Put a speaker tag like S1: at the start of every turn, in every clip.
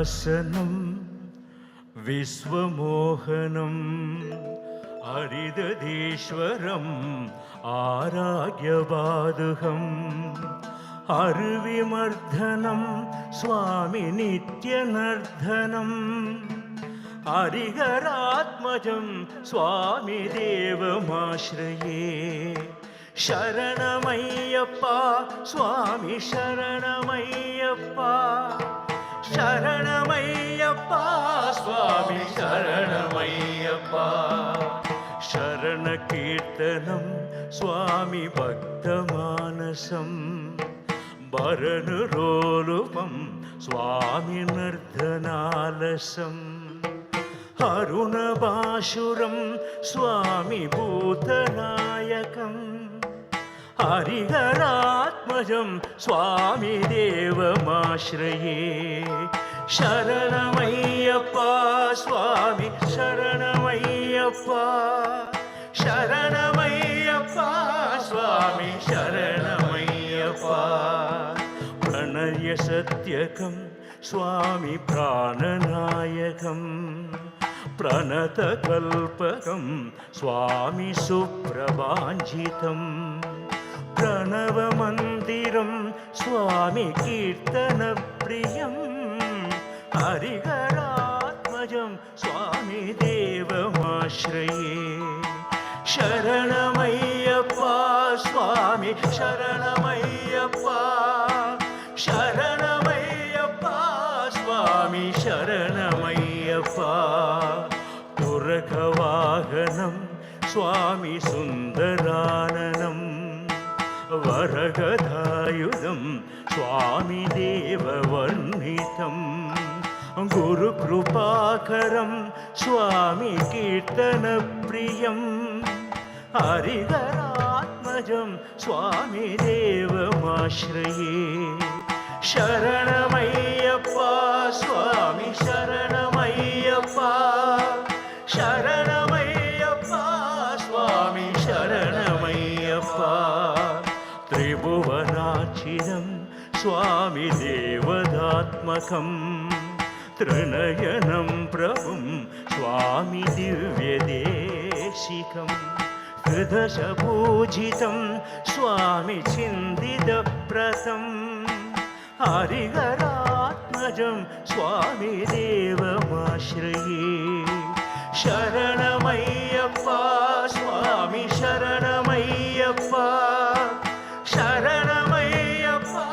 S1: वीरासनं विश्वमोहनं हरिदधीश्वरम् आराग्यबाधुहम् अरुविमर्दनं स्वामी नित्यनर्दनं हरिहरात्मजं स्वामी देवमाश्रये शरणमय्यप्पा स्वामी शरणमय्यप्पा शरणमय्यप्पा स्वामी शरणमय्यप्पा शरणकीर्तनं स्वामी भक्तमानसं भरनुरोलुपं स्वामी नर्दनालसम् अरुणभाशुरं स्वामी भूतनायकं हरिहरात्मजं स्वामी देवमाश्रये शरणमय्यप्पा स्वामी शरणमय्यप्पा शरणमय्यप्पा स्वामी शरणमय्यप्पा प्रणय सत्यकं स्वामी प्राणनायकं प्रणतकल्पकं स्वामी सुप्रभाञ्जितं प्रणवमन्दिरं स्वामी कीर्तनप्रियं हरिहरात्मजं स्वामी देवमाश्रये शरणमय्यप्पा स्वामी शरणमय्यप्पा शरणमय्यप्पा स्वामी शरणमय्यप्पा तुरकवाहनं स्वामी सुन्दराननं वरगदायुधं स्वामी देववर्णितं गुरुकृपाकरं स्वामी कीर्तनप्रियं हरिहरात्मजं स्वामी देवमाश्रये शरणमय्यप्पा स्वामी शरणमय्यप्पा शरणमय्यप्पा स्वामी शरणमय्यप्पा त्रिभुवनाचिरं स्वामी देवदात्मकं त्रिनयनं प्रभुं स्वामी दिव्यदेशिकं त्रिदशपूजितं स्वामी चिन्तितप्रतं हरिहरात्मजं स्वामी देवमाश्रये शरणमय्यप्पा स्वामी शरणमय्यप्पा शरणमय्यप्पा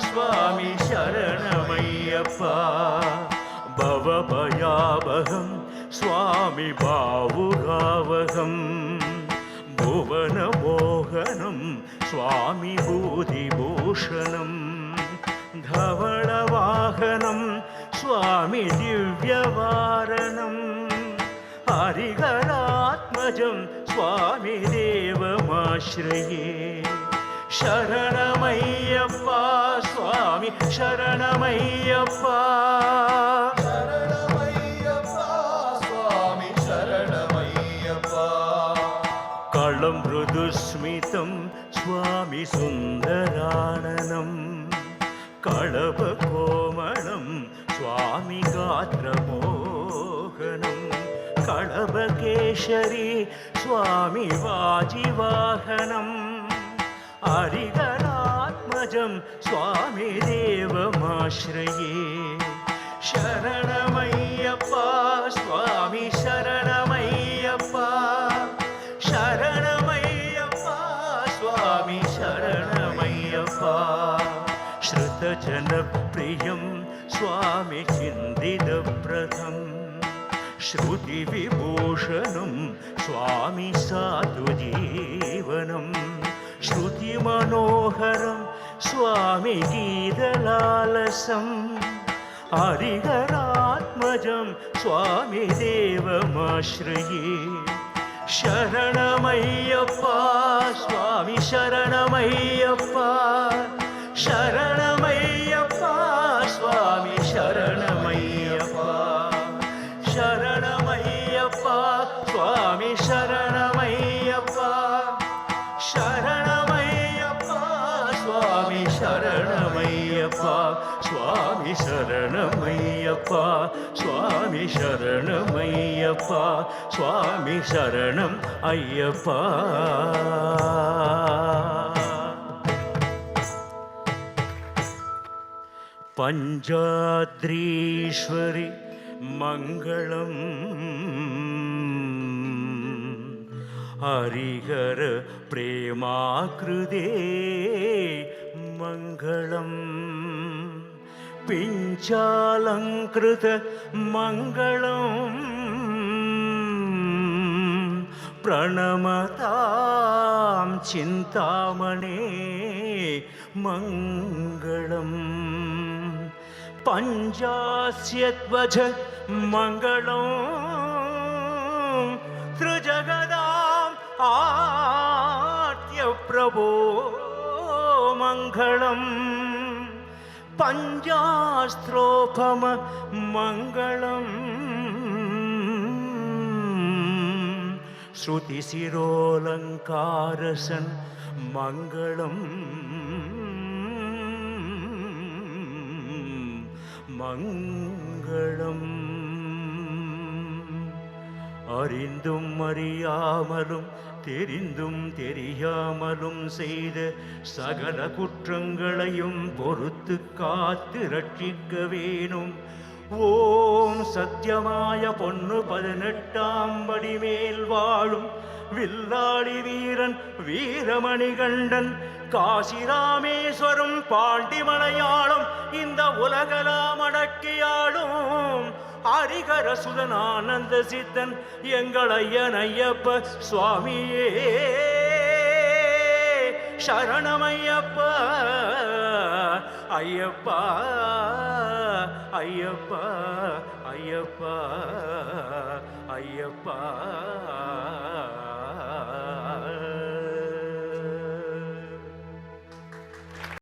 S1: स्वामी शरणमय्यप्पा भवभयावहं स्वामी भावुरावहं भुवनमोहनं स्वामी भूतिभूषणं धवलवाहनं स्वामी दिव्यवारणं हरिहरात्मजं स्वामी देवमाश्रये शरणमय्यप्पा स्वामी शरणमय्यप्पा शरणमय्यप्पा स्वामी शरणमय्यप्पा कलं मृदुस्मितं स्वामी सुन्दराननं कळभकोमलं स्वामी गात्रमोहनं कळभकेशरी स्वामी वाजिवाहनं हरिहरात्मजं स्वामी देवमाश्रये शरणमय्यप्पा स्वामी शरणमय्यप्पा शरणमय्यप्पा स्वामी शरणमय्यप्पा श्रुतजनप्रियं स्वामी चिन्तितव्रतं श्रुतिविभूषणं स्वामी साधुजीवनं श्रुतिमनोहरं स्वामी गीतलालसं हरिहरात्मजं स्वामी देवमाश्रये शरणमय्यप्पा स्वामी शरणमय्यप्पा शरणमय्यप्पा स्वामी शरणमय्यप्पा शरणमय्यप्पा स्वामी शरणमय्यप्पा शरणमय्यप्पा स्वामी शरणमय्यप्पा स्वामी சரணமையப்பா சுவாமி சரணமையப்பா சுவாமி சரணம் ஐயப்பா. பஞ்சாத்ரீஸ்வரி மங்களம் ஹரிஹர பிரேமாக்ருதே மங்களம் பிஞ்சாலங்கிருத மங்களம் பிரணமதாம் சிந்தாமணே மங்களம் பஞ்சாஸ்யத்வஜ மங்களம் த்ரிஜகதாம் ஆத்ய பிரபோ மங்களம் பஞ்சாஸ்த்ரோபம மங்களம் ஸ்ருதிசிரோலங்காரசன் மங்களம் மங்களம். அறிந்தும் அறியாமலும் தெரிந்தும் தெரியாமலும் செய்த சகல குற்றங்களையும் பொறுத்து காத்து ரட்சிக்க வேணும். ஓம் சத்தியமாய பொன்னு 18ஆம் படி மேல் வாழும் வில்லாளி வீரன் வீரமணிகண்டன் காசிராமேஸ்வரம் பாண்டி மலையாளம் இந்த உலகலாம் அடக்கியாளும் ஹரிகர சுதன் ஆனந்த சித்தன் எங்கள் ஐயன் ஐயப்ப சுவாமியே சரணமையப்பா ஐயப்பா ஐயப்பா ஐயப்பா ஐயப்பா.